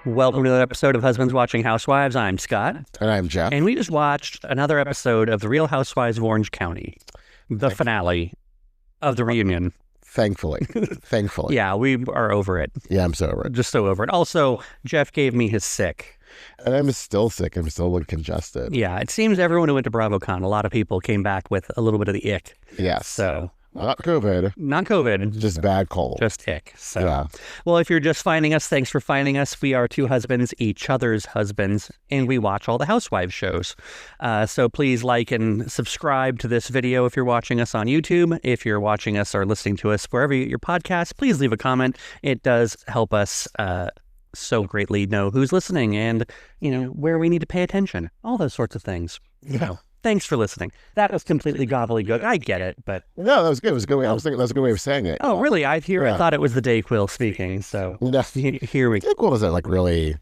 Welcome to another episode of Husbands Watching Housewives. I'm Scott. And I'm Jeff. And we just watched another episode of The Real Housewives of Orange County, the finale of the reunion. Thankfully. Thankfully. Yeah, we are over it. Yeah, I'm so over it. Just so over it. Also, Jeff gave me his sick. And I'm still sick. I'm still congested. Yeah, it seems everyone who went to BravoCon, a lot of people came back with a little bit of the ick. Yes. So... Not COVID. Not COVID. Just bad cold. Just ick. So, yeah. Well, if you're just finding us, thanks for finding us. We are two husbands, each other's husbands, and we watch all the Housewives shows. So please like and subscribe to this video if you're watching us on YouTube. If you're watching us or listening to us wherever you get your podcasts, please leave a comment. It does help us so greatly know who's listening and, where we need to pay attention. All those sorts of things. Yeah. Thanks for listening. That was completely gobbledygook. I get it, but... No, that was good. It was a good way. I was thinking that was a good way of saying it. Oh, really? I thought it was the Dayquil speaking, so here we go. Dayquil doesn't, really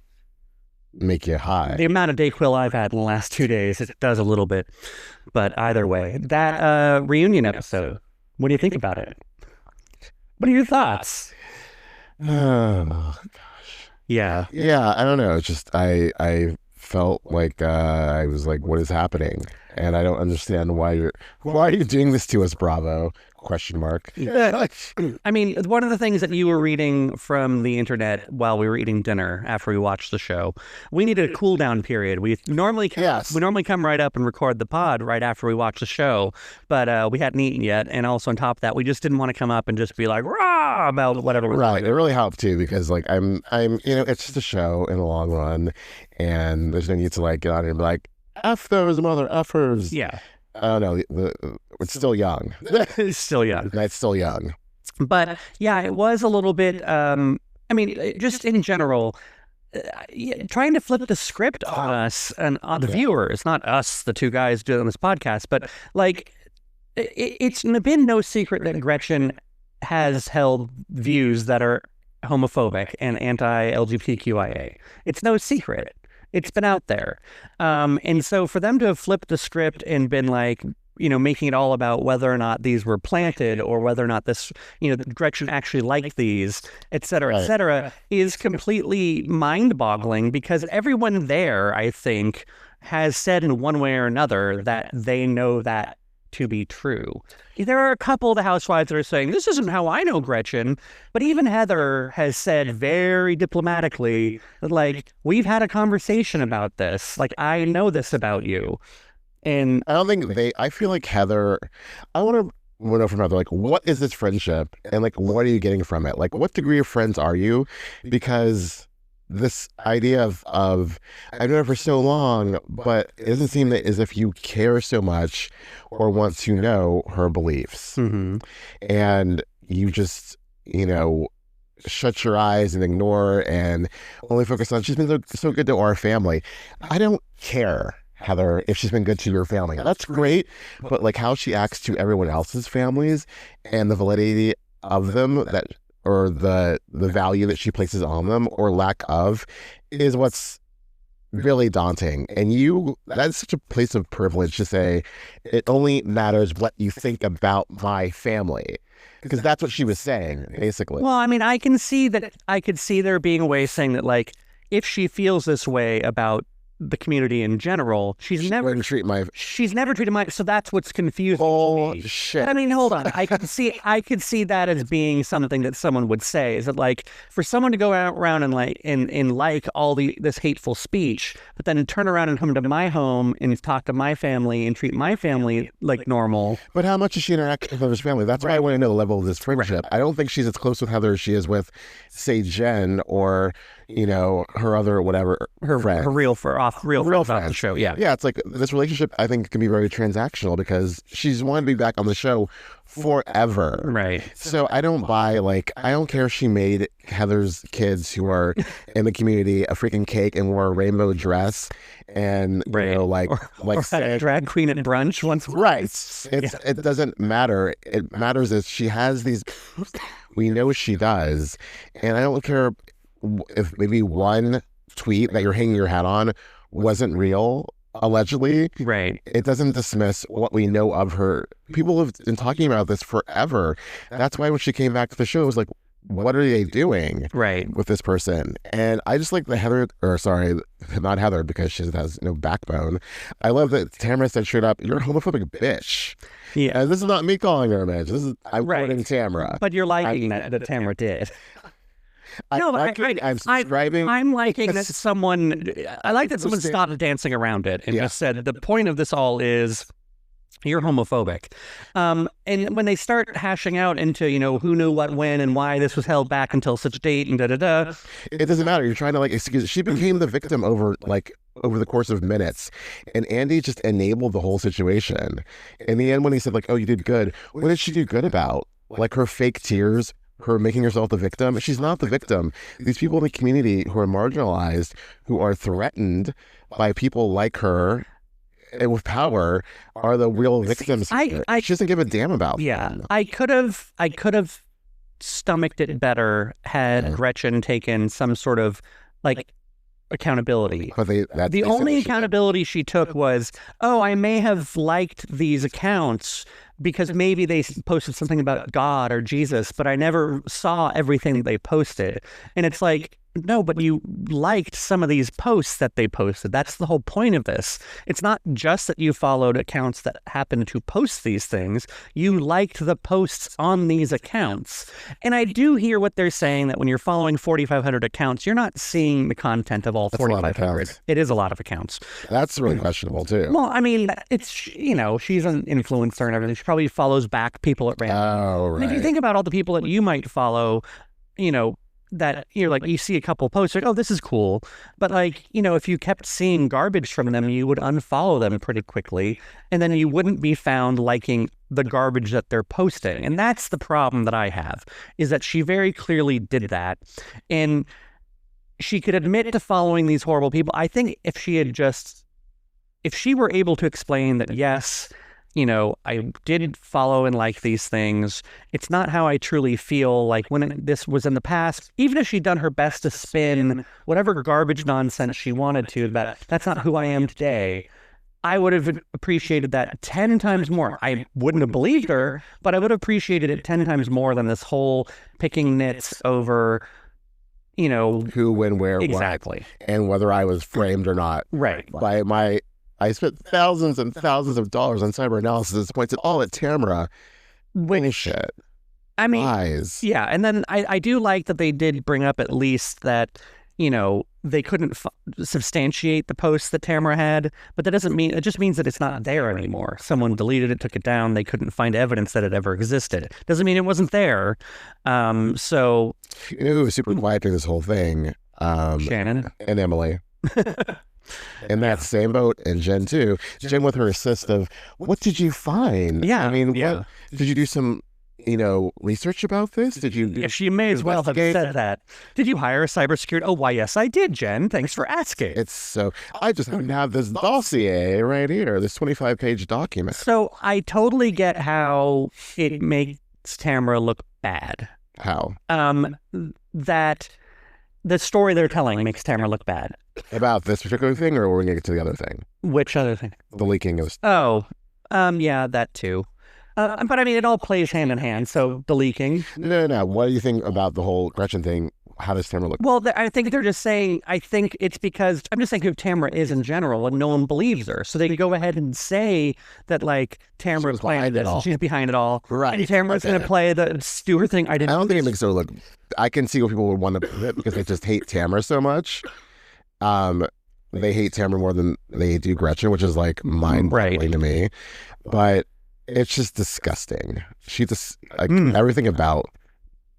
make you high. The amount of Dayquil I've had in the last 2 days, it does a little bit. But either way, that reunion episode, what do you think about it? What are your thoughts? Oh, gosh. Yeah. Yeah, I don't know. It's just, I felt like I was like, what is happening? And I don't understand why are you doing this to us, Bravo? ? I mean, one of the things that you were reading from the internet while we were eating dinner after we watched the show, we needed a cool down period. We normally come right up and record the pod right after we watch the show, but we hadn't eaten yet, and also on top of that, we just didn't want to come up and just be like rah about whatever. Right, it really helped too because I'm it's just a show in the long run, and there's no need to get on here and be like F those mother effers. Yeah. Oh no, it's still young. It's still young. It's still young. But yeah, it was a little bit. Just in general, trying to flip the script on us and on the viewers, not us, the two guys doing this podcast, but it's been no secret that Gretchen has held views that are homophobic and anti-LGBTQIA. It's no secret. It's been out there. And so for them to have flipped the script and been making it all about whether or not these were planted or whether or not this, Gretchen actually liked these, et cetera, is completely mind-boggling because everyone there, I think, has said in one way or another that they know that to be true. There are a couple of the housewives that are saying, this isn't how I know Gretchen, but even Heather has said very diplomatically that, we've had a conversation about this. I know this about you. And I don't think I feel like Heather, I want to know from Heather, what is this friendship? And, what are you getting from it? What degree of friends are you? Because this idea of I've known her for so long, but it doesn't seem as if you care so much or want to know her beliefs. Mm-hmm. And you just, shut your eyes and ignore and only focus on she's been so good to our family. I don't care, Heather, if she's been good to your family. That's great, but how she acts to everyone else's families and the validity of them or the value that she places on them or lack of is what's really daunting. And that's such a place of privilege to say it only matters what you think about my family, because that's what she was saying basically. Well, I can see that. I could see there being a way of saying that if she feels this way about the community in general, she's never treated my, so that's what's confusing. Oh shit. Hold on. I could see that as being something that someone would say, is that for someone to go around and like all this hateful speech, but then turn around and come to my home and talk to my family and treat my family like normal. But how much does she interact with Heather's family? That's why I want to know the level of this friendship. Right. I don't think she's as close with Heather as she is with, say, Jen or her other her friend, her real friends off the show. Yeah, it's this relationship. I think can be very transactional because she's wanted to be back on the show forever. Right. So I don't buy I don't care if she made Heather's kids who are in the community a freaking cake and wore a rainbow dress and or had a drag queen at brunch once. Right. It doesn't matter. It matters is she has these. We know she does, and I don't care if maybe one tweet that you're hanging your hat on wasn't real, allegedly. Right. It doesn't dismiss what we know of her. People have been talking about this forever. That's why when she came back to the show, it was what are they doing Right. with this person? And I just like the Heather, or sorry, not Heather, because she has no backbone. I love that Tamra said straight up, "You're a homophobic bitch." Yeah. And this is not me calling her a bitch. This is I'm quoting Tamra. But you're liking that Tamra did. I'm subscribing. I'm liking that someone. I like that someone stopped dancing around it and just said the point of this all is you're homophobic. And when they start hashing out into who knew what when and why this was held back until such date and it doesn't matter. You're trying to excuse. She became the victim over the course of minutes, and Andy just enabled the whole situation. In the end, when he said "Oh, you did good," what did she do good about? Her fake tears. Her making herself the victim. She's not the victim. These people in the community who are marginalized, who are threatened by people like her and with power, are the real victims. She doesn't give a damn about them. I could have stomached it better had Gretchen taken some sort of accountability. But the only accountability she took was, I may have liked these accounts because maybe they posted something about God or Jesus, but I never saw everything they posted. And it's no, but you liked some of these posts that they posted. That's the whole point of this. It's not just that you followed accounts that happened to post these things. You liked the posts on these accounts. And I do hear what they're saying, that when you're following 4,500 accounts, you're not seeing the content of all 4,500. It is a lot of accounts. That's really questionable, too. Well, I mean, it's, she's an influencer and everything. She probably follows back people at random. Oh, right. And if you think about all the people that you might follow, that you're you see a couple posts, oh, this is cool. But if you kept seeing garbage from them, you would unfollow them pretty quickly. And then you wouldn't be found liking the garbage that they're posting. And that's the problem that I have, is that she very clearly did that. And she could admit to following these horrible people. I think if she were able to explain that, yes, I did follow and like these things. It's not how I truly feel when this was in the past. Even if she'd done her best to spin whatever garbage nonsense she wanted to, that's not who I am today, I would have appreciated that 10 times more. I wouldn't have believed her, but I would have appreciated it 10 times more than this whole picking nits over, who, when, where, exactly, what, and whether I was framed or not. Right. I spent thousands and thousands of dollars on cyber analysis, pointed all at Tamra. Shit. I mean, lies. Yeah, and then I do like that they did bring up at least that, they couldn't substantiate the posts that Tamra had, but that doesn't mean, it just means that it's not there anymore. Someone deleted it, took it down. They couldn't find evidence that it ever existed. Doesn't mean it wasn't there. So. Who was super quiet during this whole thing? Shannon. And Emily. In that same boat, and Jen too. Jen with her assist of, what did you find? Yeah. I mean, what, did you do some, research about this? Did you? Yeah, she may as well have said that. Did you hire a cybersecurity? Oh, why, yes, I did, Jen. Thanks for asking. It's so, I just happen to have this dossier right here, this 25-page document. So I totally get how it makes Tamra look bad. How? That the story they're telling makes Tamra look bad. About this particular thing, or we're going to get to the other thing? Which other thing? The leaking of... yeah, that too. But I mean, it all plays hand in hand, so the leaking. No. What do you think about the whole Gretchen thing? How does Tamra look? Well, I think they're just saying, I think it's because, I'm just saying who Tamra is in general, and no one believes her. So they can go ahead and say that, Tamra's playing this, and she's behind it all. Right. And Tamra's going to play the Stewart thing. I don't think it makes her look... I can see what people would want to put it because they just hate Tamra so much. They hate Tamra more than they do Gretchen, which is mind-boggling to me. But it's just disgusting. She just everything about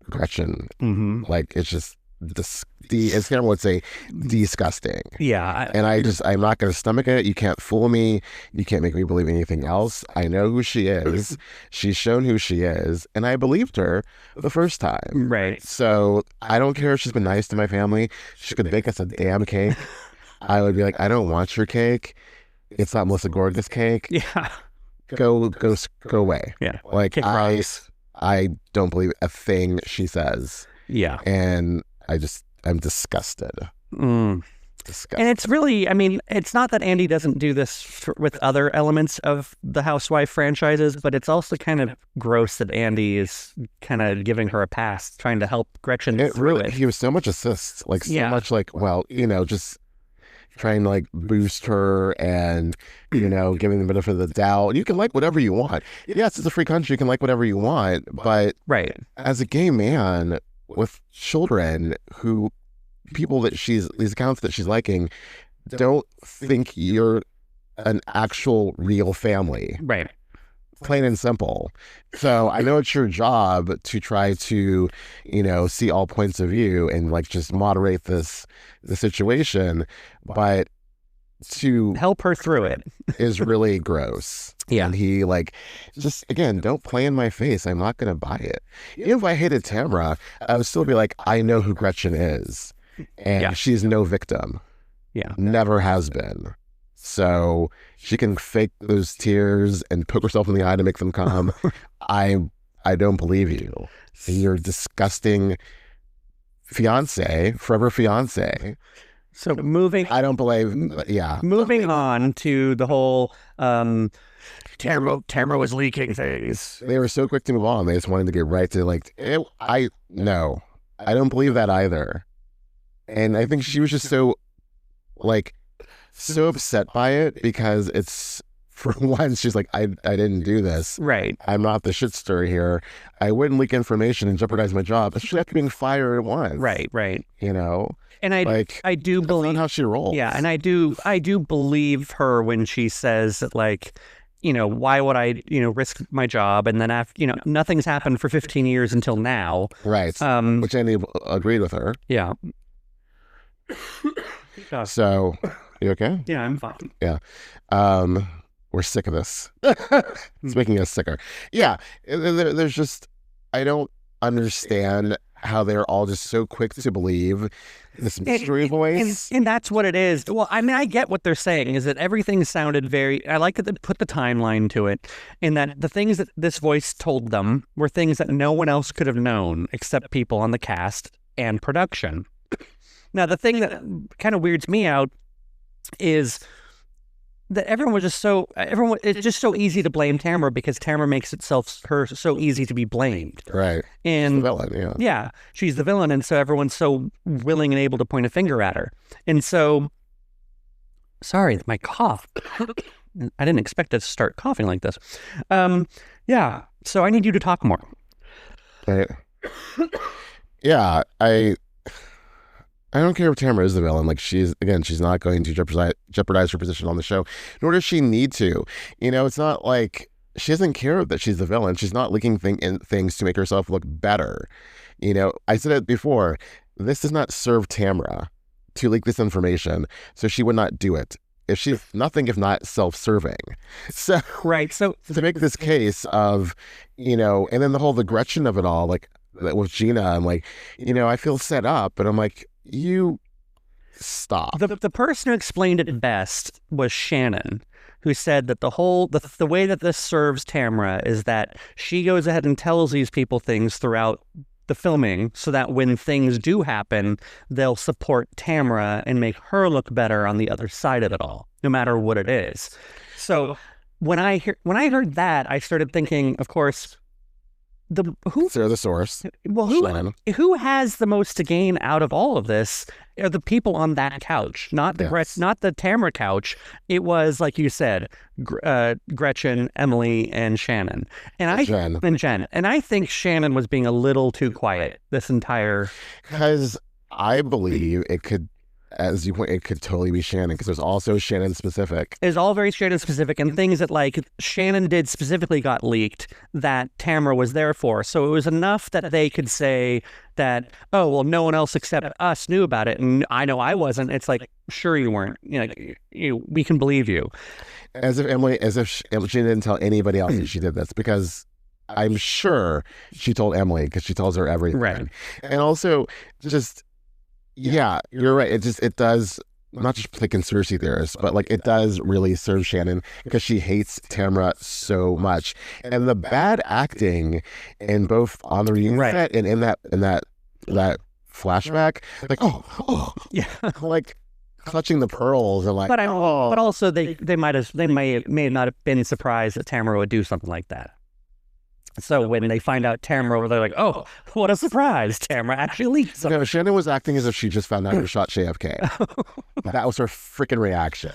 Gretchen, it's just as Tamra would say, disgusting. Yeah. And I'm not going to stomach it. You can't fool me. You can't make me believe anything else. I know who she is. She's shown who she is. And I believed her the first time. Right. So I don't care if she's been nice to my family. She could bake us a damn cake. I would be like, I don't want your cake. It's not Melissa Gorga's cake. Yeah. Go away. Yeah. I don't believe a thing she says. Yeah. And I'm disgusted. Disgusting. And it's really, I mean, it's not that Andy doesn't do this with other elements of the Housewife franchises, but it's also kind of gross that Andy is kind of giving her a pass, trying to help Gretchen through it. He was so much assist, like so Yeah. much like, well, just trying to like boost her and, giving the benefit of the doubt. You can like whatever you want. Yes, it's a free country. You can like whatever you want. But Right. as a gay man with children these accounts that she's liking don't think you're an actual real family. Right. Plain and simple. So I know it's your job to try to, see all points of view and like just moderate the situation, but to help her through it is really gross. Yeah. And he like, just again, don't play in my face. I'm not going to buy it. Even if I hated Tamra, I would still be like, I know who Gretchen is. And she's no victim. Yeah. Never has been. So she can fake those tears and poke herself in the eye to make them come. I don't believe you. You're disgusting forever fiance. So moving on to the whole Tamra was leaking things. They were so quick to move on. They just wanted to get right to like, I don't believe that either. And I think she was just so upset by it because it's, for once, she's like, I didn't do this. Right. I'm not the shit stirrer here. I wouldn't leak information and jeopardize my job, especially after being fired at once. Right. And I do believe how she rolls. Yeah, and I do believe her when she says that, like, why would I, risk my job? And then after, nothing's happened for 15 years until now. Right. Which Andy agreed with her. Yeah. So, you okay? Yeah, I'm fine. Yeah. We're sick of this. It's making us sicker. Yeah. There's just, I don't understand how they're all just so quick to believe this mystery voice. And that's what it is. Well, I mean, I get what they're saying is that everything sounded I like that they put the timeline to it, in that the things that this voice told them were things that no one else could have known except people on the cast and production. Now, the thing that kind of weirds me out is that it's just so easy to blame Tamra because Tamra makes her so easy to be blamed. Right. And she's the villain, yeah. Yeah, she's the villain, and so everyone's so willing and able to point a finger at her. And so, sorry, my cough. I didn't expect to start coughing like this. Yeah, so I need you to talk more. Right. Yeah, I don't care if Tamra is the villain. Like, she's not going to jeopardize her position on the show, nor does she need to. It's not like she doesn't care that she's the villain. She's not leaking things to make herself look better. I said it before. This does not serve Tamra to leak this information, so she would not do it. If she's nothing if not self-serving. So right. So to make this case of, and then the Gretchen of it all, like with Gina, I'm like, I feel set up, but I'm like, you stop. The person who explained it best was Shannon, who said that the way that this serves Tamra is that she goes ahead and tells these people things throughout the filming so that when things do happen, they'll support Tamra and make her look better on the other side of it all, no matter what it is. So when I heard that, I started thinking, of course, they're the source. Well, who has the most to gain out of all of this are the people on that couch, not the Tamra couch. It was, like you said, Gretchen, Emily, and Shannon, Jen. And I think Shannon was being a little too quiet this entire. Because I believe it could, as you point, it could totally be Shannon, because there's also Shannon specific. It's all very Shannon specific, and things that like Shannon did specifically got leaked that Tamra was there for. So it was enough that they could say that, oh, well, no one else except us knew about it, and I know I wasn't. It's like, sure you weren't. We can believe you. As if she didn't tell anybody else that she did this, because I'm sure she told Emily, because she tells her everything. Right. And also just. Yeah, you're right. It does not just play conspiracy theorists, but like it does really serve Shannon because she hates Tamra so much. And the bad acting in both on the reunion set and in that flashback, like oh yeah, like clutching the pearls and like, but also they may not have been surprised that Tamra would do something like that. So when they find out Tamra, they're like, oh, what a surprise. Tamra actually leaked something. No, Shannon was acting as if she just found out who shot JFK. That was her freaking reaction.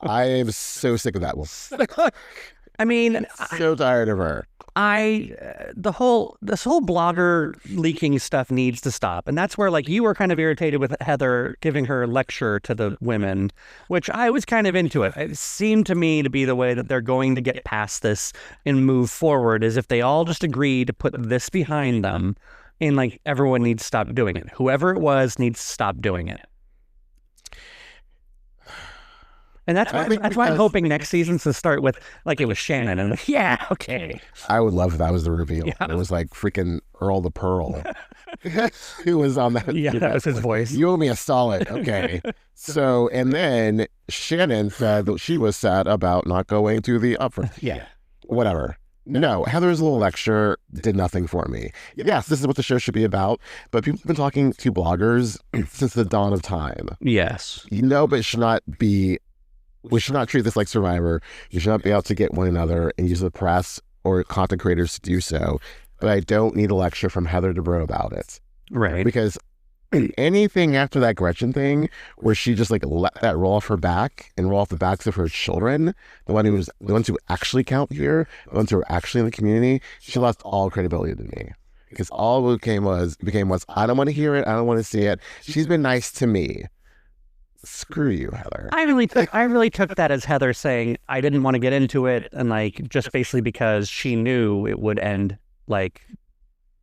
I am so sick of that woman. I mean, so tired of her. this whole blogger leaking stuff needs to stop. And that's where, like, you were kind of irritated with Heather giving her lecture to the women, which I was kind of into it. It seemed to me to be the way that they're going to get past this and move forward, is if they all just agree to put this behind them, and, like, everyone needs to stop doing it. Whoever it was needs to stop doing it. And that's why I'm hoping next season's to start with, like, it was Shannon, and like, yeah, okay. I would love if that was the reveal. Yeah. It was like freaking Earl the Pearl. Who was on that? Yeah, that was his voice. You owe me a solid. Okay. So, and then Shannon said that she was sad about not going to the upfront. Yeah. Whatever. No, Heather's little lecture did nothing for me. Yes, this is what the show should be about, but people have been talking to bloggers since the dawn of time. Yes. But it should not be. We should not treat this like Survivor. You should not be out to get one another and use the press or content creators to do so. But I don't need a lecture from Heather Dubrow about it. Right. Because anything after that Gretchen thing, where she just like let that roll off her back and roll off the backs of her children, the ones who actually count here, the ones who are actually in the community, she lost all credibility to me. Because all it became was, I don't want to hear it. I don't want to see it. She's been nice to me. Screw you, Heather. I really took that as Heather saying I didn't want to get into it, and like just basically because she knew it would end like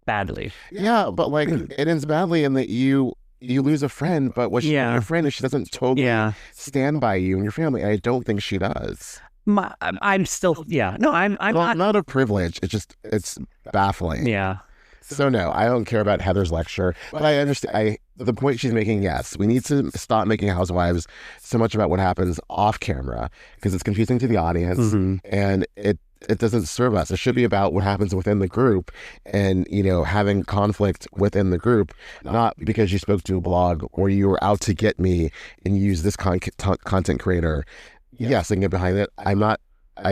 badly. Yeah, but like it ends badly in that you lose a friend, but what she your friend is she doesn't totally stand by you and your family. I don't think she does. I'm still I'm not a privilege. It's baffling. Yeah. So no, I don't care about Heather's lecture, but I understand the point she's making. Yes, we need to stop making Housewives so much about what happens off camera because it's confusing to the audience and it doesn't serve us. It should be about what happens within the group and, having conflict within the group, not because you spoke to a blog or you were out to get me and use this content creator. Yes, I can get behind it. I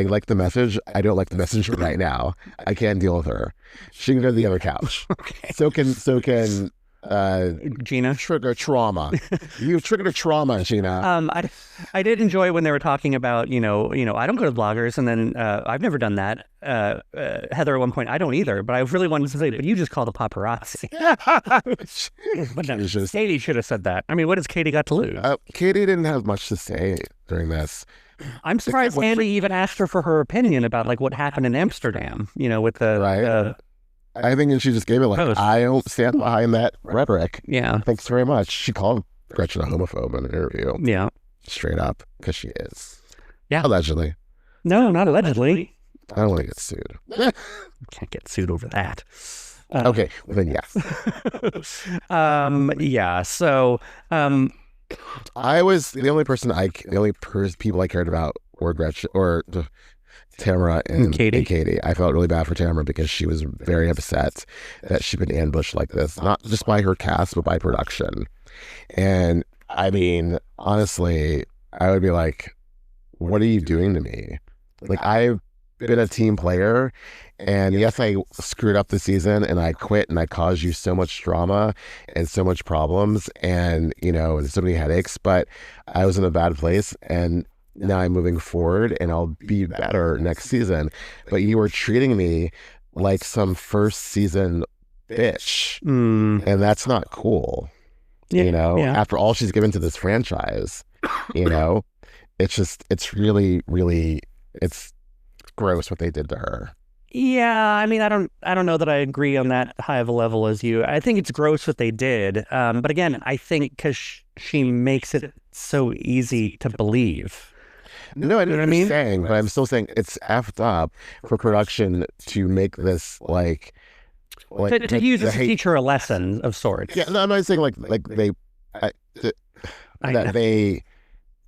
like the message. I don't like the message right now. I can't deal with her. She can go to the other couch. Okay. So can Gina. Trigger trauma. You triggered a trauma, Gina. I did enjoy when they were talking about, I don't go to bloggers, and then I've never done that. Heather at one point, I don't either, but I really wanted to say, but you just called a paparazzi. But no, Katie should have said that. I mean, what has Katie got to lose? Katie didn't have much to say during this. I'm surprised Andy even asked her for her opinion about like what happened in Amsterdam, with the I think she just gave it like, post. I don't stand behind that rhetoric. Yeah. Thanks very much. She called Gretchen a homophobe in an interview. Yeah. Straight up, because she is. Yeah. Allegedly. No, not allegedly. I don't want to get sued. Can't get sued over that. Okay, well then yes. Yeah, so I was the only people I cared about were Gretchen or Tamra and Katie. I felt really bad for Tamra because she was very upset that she'd been ambushed like this, not just by her cast, but by production. And I mean, honestly, I would be like, what are you doing to me? Like, I've been a team player, and yes, I screwed up the season and I quit and I caused you so much drama and so much problems and, and so many headaches, but I was in a bad place and now I'm moving forward and I'll be better next season. But you were treating me like some first season bitch. And that's not cool. After all she's given to this franchise, it's really, really, it's gross what they did to her. Yeah, I mean, I don't know that I agree on that high of a level as you. I think it's gross what they did. But again, I think because she makes it so easy to believe. No, I know what I mean. But I'm still saying it's effed up for production to make this like to use it to teach her a lesson of sorts. Yeah, no, I'm not saying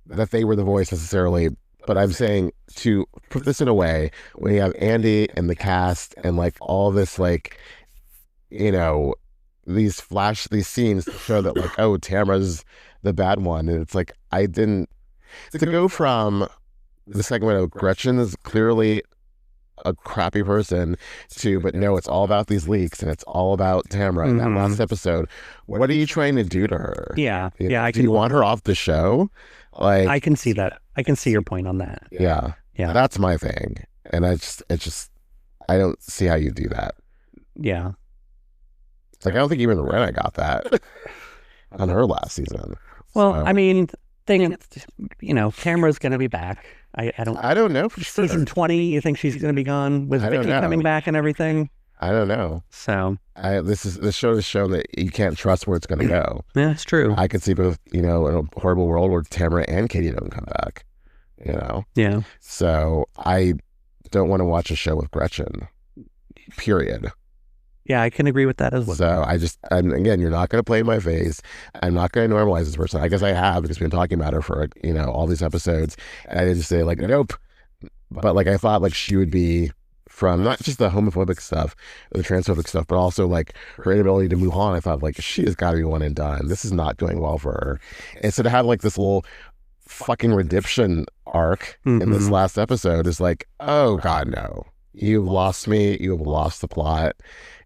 that they were the voice necessarily, but I'm saying to put this in a way when you have Andy and the cast and like all this these scenes to show that like, oh, Tamra's the bad one. And it's like, I didn't, to go from the segment of Gretchen is clearly a crappy person to, but no, it's all about these leaks and it's all about Tamra in that last episode. What are you trying to do to her? Yeah. Do you want her off the show? Like, I can see that. I can see your point on that. Yeah. That's my thing. And I don't see how you do that. Yeah. Like, I don't think even Lorena got that on her last season. Well, so. I mean, Tamra's going to be back. I don't know for sure. Season 20, you think she's going to be gone with Vicky coming back and everything? I don't know. So this show has shown that you can't trust where it's going to go. Yeah, it's true. I could see both, in a horrible world where Tamra and Katie don't come back. Yeah. So I don't want to watch a show with Gretchen. Period. Yeah, I can agree with that as well. So again, you're not going to play in my face. I'm not going to normalize this person. I guess I have because we've been talking about her for, all these episodes. And I didn't say like, nope. But like, I thought like she would be from not just the homophobic stuff, the transphobic stuff, but also like her inability to move on. I thought like, she has got to be one and done. This is not going well for her. And so to have like this little fucking redemption arc in this last episode is like, oh God, no. You've lost me. You have lost the plot.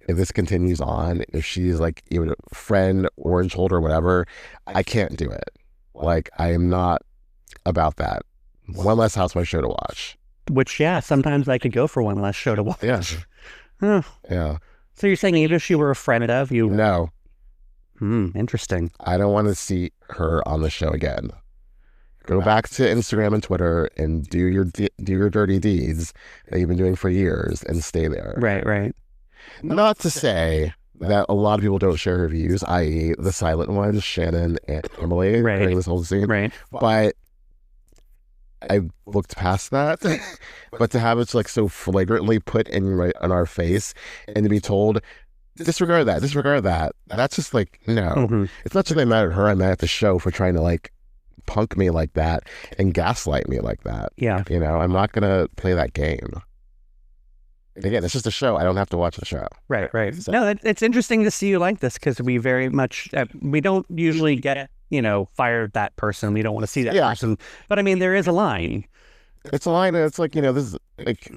If this continues on, if she's like even a friend, orange holder, whatever, I can't do it. Like, I am not about that. One less Housewives show to watch. Which, yeah, sometimes I could go for one less show to watch. Yeah. Yeah. So you're saying even if she were a friend of you? No. Interesting. I don't want to see her on the show again. Go back to Instagram and Twitter and do your dirty deeds that you've been doing for years and stay there. Right. Not to say that a lot of people don't share her views, i.e. the silent ones, Shannon and Emily, during this whole scene. Right. But I looked past that. But to have it like so flagrantly put in our face and to be told, disregard that. That's just like, no. It's not just I'm mad at her, I'm mad at the show for trying to like punk me like that and gaslight me like that. Yeah. I'm not going to play that game. Again, it's just a show. I don't have to watch the show. Right. So. No, it's interesting to see you like this because we very much, we don't usually get, fire that person. We don't want to see that person. But I mean, there is a line. It's a line and it's like, this is like,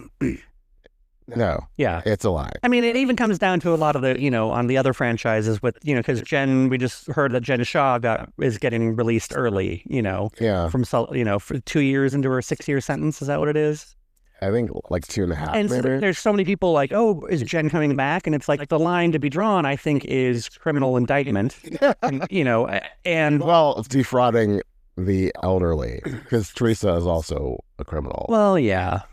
no. Yeah. It's a line. I mean, it even comes down to a lot of the, on the other franchises with, because we just heard that Jen Shaw is getting released early, from, for 2 years into her 6-year sentence. Is that what it is? I think like 2.5. And maybe. So there's so many people like, oh, is Jen coming back? And it's like the line to be drawn, I think, is criminal indictment. And well, it's defrauding the elderly because Teresa is also a criminal. Well, yeah,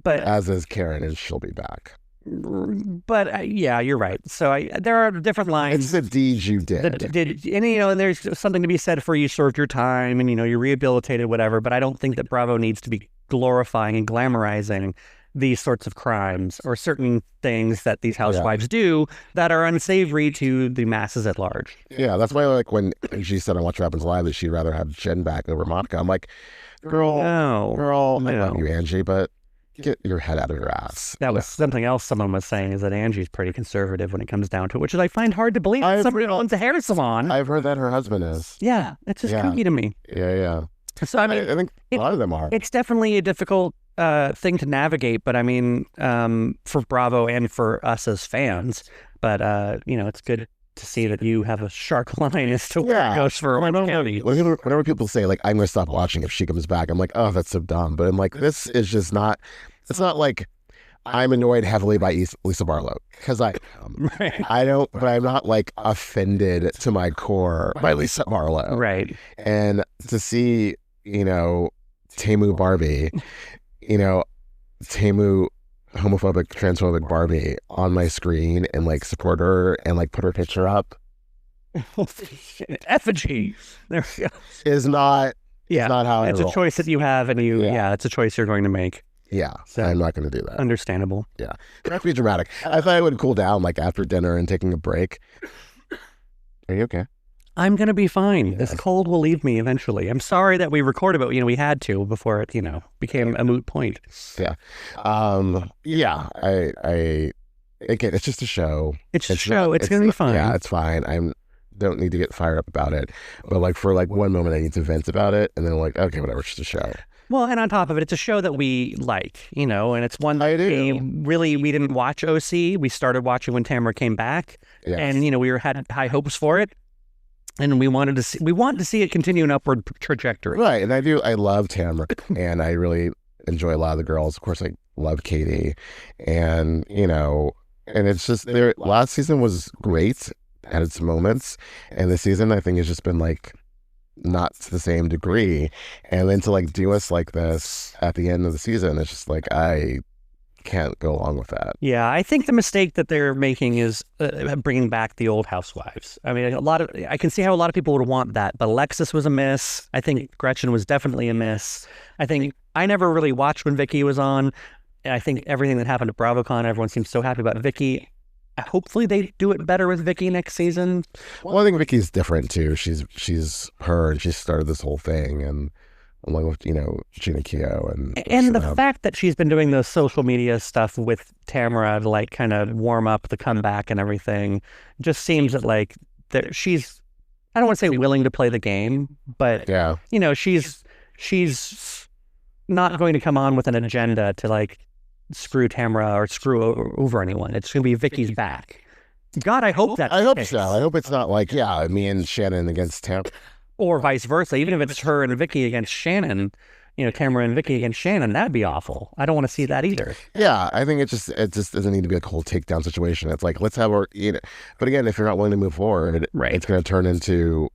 but as is Karen, and she'll be back. But yeah, you're right. So there are different lines. It's the deeds you did. And there's something to be said for you served your time and you're rehabilitated, whatever. But I don't think that Bravo needs to be glorifying and glamorizing these sorts of crimes or certain things that these housewives do that are unsavory to the masses at large. Yeah, that's why like when she said on Watch What Happens Live that she'd rather have Jen back over Monica, I'm like, girl, I love you, Angie, but get your head out of your ass. That was something else someone was saying is that Angie's pretty conservative when it comes down to it, which is I find hard to believe. Somebody owns a hair salon. I've heard that her husband is. Yeah, it's just kooky to me. Yeah. So I mean, I think a lot of them are. It's definitely a difficult thing to navigate, but I mean, for Bravo and for us as fans. But it's good to see that you have a sharp line as to where it goes for County. Whenever people say like I'm going to stop watching if she comes back, I'm like, oh, that's so dumb. But I'm like, this is just not. It's not like I'm annoyed heavily by Lisa Barlow because I am. Right. I don't, but I'm not like offended to my core by Lisa Barlow. Right. And to see, Tamu Barbie, Tamu homophobic, transphobic Barbie on my screen and like support her and like put her picture up. Effigy. There we go. Is not. Yeah. It's not how I roll. It's a choice that you have and it's a choice you're going to make. Yeah, so, I'm not going to do that. Understandable. Yeah, it has to be dramatic. I thought I would cool down like after dinner and taking a break. Are you okay? I'm going to be fine. Yeah. This cold will leave me eventually. I'm sorry that we recorded, but we had to before it became a moot point. Yeah, I again, it's just a show. It's a show. It's going to be fine. Yeah, it's fine. Don't need to get fired up about it. But like for like one moment I need to vent about it, and then like, okay, whatever, it's just a show. Well, and on top of it, it's a show that we like, you know, and it's one that we didn't watch OC. We started watching when Tamra came back, and you know, we had high hopes for it, and we want to see it continue an upward trajectory. Right, and I love Tamra, and I really enjoy a lot of the girls. Of course, I love Katie, and you know, and it's just their last season was great, had its moments, and this season I think has just been like not to the same degree, and then to like do us like this at the end of the season, it's just like I can't go along with that. Yeah, I think the mistake that they're making is bringing back the old Housewives. I mean, I can see how a lot of people would want that, but Alexis was a miss. I think Gretchen was definitely a miss. I think I never really watched when Vicky was on. I think everything that happened at BravoCon, everyone seems so happy about Vicky. Hopefully they do it better with Vicky next season. Well, I think Vicky's different too. She's her, and she started this whole thing, and along with, you know, Gina Keogh and the fact that she's been doing the social media stuff with Tamra to like kind of warm up the comeback and everything just seems that like she's, I don't want to say willing to play the game, but yeah, you know, she's not going to come on with an agenda to like screw Tamra or screw over anyone. It's going to be Vicky's back. God, I hope that. I hope so. I hope it's not like, yeah, me and Shannon against Tamra. Or vice versa. Even if it's her and Vicky against Shannon, you know, Tamra and Vicky against Shannon, that'd be awful. I don't want to see that either. Yeah, I think it just doesn't need to be like a whole takedown situation. It's like, let's have our, you know, but again, if you're not willing to move forward, right, it's going to turn into,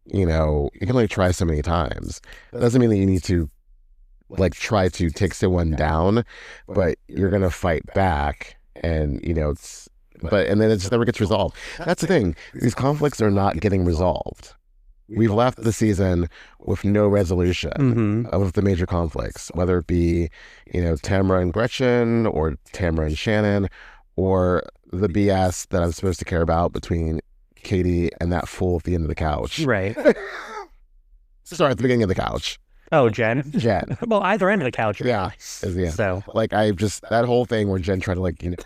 you know, you can only try so many times. That doesn't mean that you need to like try to take someone down, but you're going to fight back, and you know, and then it just never gets resolved. That's the thing. These conflicts are not getting resolved. We've left the season with no resolution of the major conflicts, whether it be, you know, Tamra and Gretchen, or Tamra and Shannon, or the BS that I'm supposed to care about between Katie and that fool at the end of the couch. Right. Sorry, at the beginning of the couch. Oh, Jen? Jen. Well, either end of the couch. Yeah. So, like, that whole thing where Jen tried to, like, you know,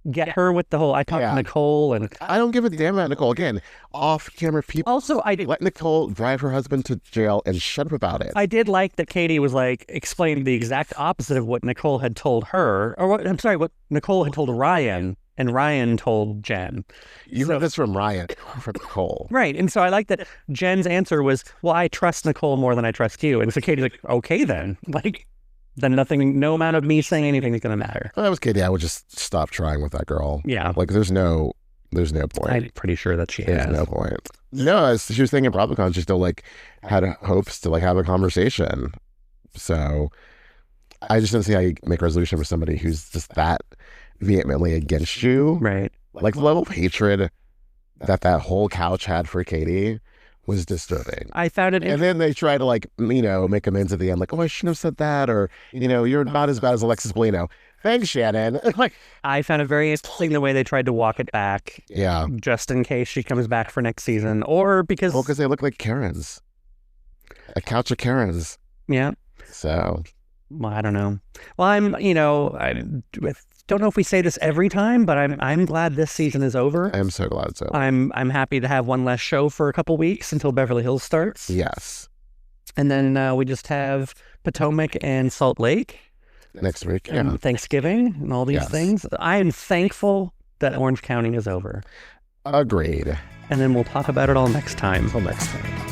get her with the whole, I talked to Nicole, and I don't give a damn about Nicole. Again, off-camera people. Also, let Nicole drive her husband to jail and shut up about it. I did like that Katie was like explaining the exact opposite of what Nicole had told her, or what Nicole had told Ryan, and Ryan told Jen. You heard this from Ryan, from Nicole. Right, and so I like that Jen's answer was, well, I trust Nicole more than I trust you. And so Katie's like, okay then. Like, then no amount of me saying anything is going to matter. If I was Katie, I would just stop trying with that girl. Yeah. Like, there's no point. I'm pretty sure that she has. There's no point. No, as she was saying at BravoCon, she still, like, had hopes to, like, have a conversation. So, I just don't see how you make a resolution for somebody who's just that vehemently against you. Right. Like, the level of hatred that whole couch had for Katie was disturbing. I found it. And then they try to, like, you know, make amends at the end, like, oh, I shouldn't have said that, or, you know, you're not as bad as Alexis Bellino. Thanks, Shannon. Like, I found it very interesting the way they tried to walk it back. Yeah. Just in case she comes back for next season, or because... Well, because they look like Karens. A couch of Karens. Yeah. So... Well, I don't know. Well, I don't know if we say this every time, but I'm glad this season is over. I'm so glad it's over. I'm happy to have one less show for a couple weeks until Beverly Hills starts. Yes. And then we just have Potomac and Salt Lake next week. Yeah. And Thanksgiving and all these things. I am thankful that Orange County is over. Agreed. And then we'll talk about it all next time. Until next time.